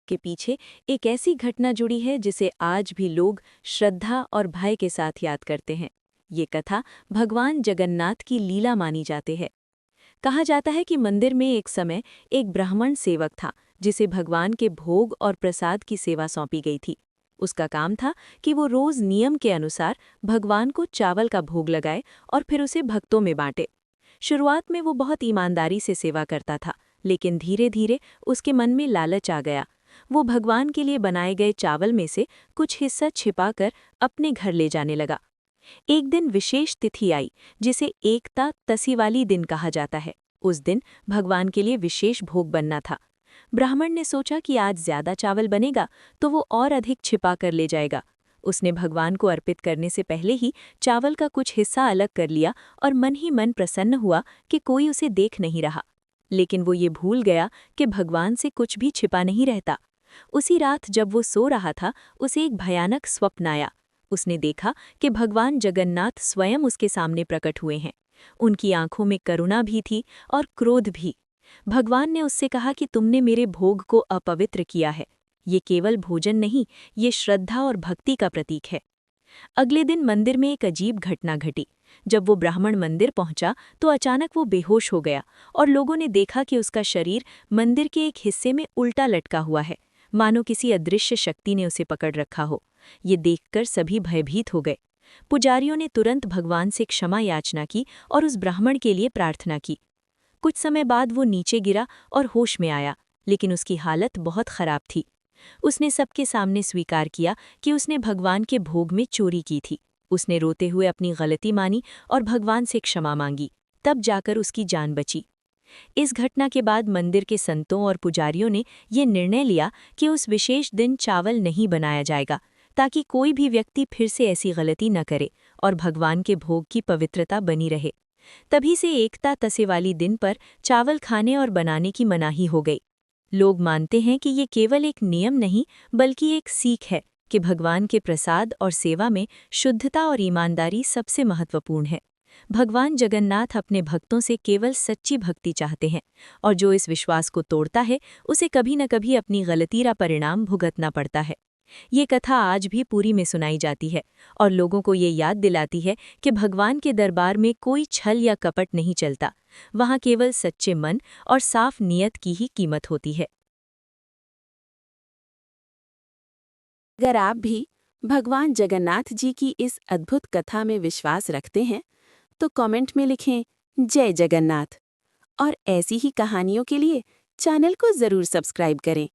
के पीछे एक ऐसी घटना जुड़ी है जिसे आज भी लोग श्रद्धा और भय के साथ याद करते हैं। ये कथा भगवान जगन्नाथ की लीला मानी जाती है। कहा जाता है कि मंदिर में एक समय एक ब्राह्मण सेवक था जिसे भगवान के भोग और प्रसाद की सेवा सौंपी गई थी। उसका काम था कि वो रोज नियम के अनुसार भगवान को चावल का भोग लगाए और फिर उसे भक्तों में बांटे। शुरुआत में वो बहुत ईमानदारी से सेवा करता था, लेकिन धीरे धीरे उसके मन में लालच आ गया। वो भगवान के लिए बनाए गए चावल में से कुछ हिस्सा छिपाकर अपने घर ले जाने लगा। एक दिन विशेष तिथि आई जिसे एकता तसी वाली दिन कहा जाता है। उस दिन भगवान के लिए विशेष भोग बनना था। ब्राह्मण ने सोचा कि आज ज्यादा चावल बनेगा तो वो और अधिक छिपा कर ले जाएगा। उसने भगवान को अर्पित करने से पहले ही चावल का कुछ हिस्सा अलग कर लिया और मन ही मन प्रसन्न हुआ कि कोई उसे देख नहीं रहा। लेकिन वो ये भूल गया कि भगवान से कुछ भी छिपा नहीं रहता। उसी रात जब वो सो रहा था, उसे एक भयानक स्वप्न आया। उसने देखा कि भगवान जगन्नाथ स्वयं उसके सामने प्रकट हुए हैं। उनकी आंखों में करुणा भी थी और क्रोध भी। भगवान ने उससे कहा कि तुमने मेरे भोग को अपवित्र किया है। ये केवल भोजन नहीं, ये श्रद्धा और भक्ति का प्रतीक है। अगले दिन मंदिर में एक अजीब घटना घटी। जब वो ब्राह्मण मंदिर पहुंचा तो अचानक वो बेहोश हो गया और लोगों ने देखा कि उसका शरीर मंदिर के एक हिस्से में उल्टा लटका हुआ है, मानो किसी अदृश्य शक्ति ने उसे पकड़ रखा हो। ये देखकर सभी भयभीत हो गए। पुजारियों ने तुरंत भगवान से क्षमा याचना की और उस ब्राह्मण के लिए प्रार्थना की। कुछ समय बाद वो नीचे गिरा और होश में आया, लेकिन उसकी हालत बहुत खराब थी। उसने सबके सामने स्वीकार किया कि उसने भगवान के भोग में चोरी की थी। उसने रोते हुए अपनी गलती मानी और भगवान से क्षमा मांगी। तब जाकर उसकी जान बची। इस घटना के बाद मंदिर के संतों और पुजारियों ने ये निर्णय लिया कि उस विशेष दिन चावल नहीं बनाया जाएगा, ताकि कोई भी व्यक्ति फिर से ऐसी गलती न करे और भगवान के भोग की पवित्रता बनी रहे। तभी से एकता तसे वाली दिन पर चावल खाने और बनाने की मनाही हो गई। लोग मानते हैं कि ये केवल एक नियम नहीं, बल्कि एक सीख है कि भगवान के प्रसाद और सेवा में शुद्धता और ईमानदारी सबसे महत्वपूर्ण है। भगवान जगन्नाथ अपने भक्तों से केवल सच्ची भक्ति चाहते हैं, और जो इस विश्वास को तोड़ता है उसे कभी न कभी अपनी गलती का परिणाम भुगतना पड़ता है। ये कथा आज भी पूरी में सुनाई जाती है और लोगों को ये याद दिलाती है कि भगवान के दरबार में कोई छल या कपट नहीं चलता। वहाँ केवल सच्चे मन और साफ नीयत की ही कीमत होती है। अगर आप भी भगवान जगन्नाथ जी की इस अद्भुत कथा में विश्वास रखते हैं तो कमेंट में लिखें जय जगन्नाथ। और ऐसी ही कहानियों के लिए चैनल को जरूर सब्सक्राइब करें।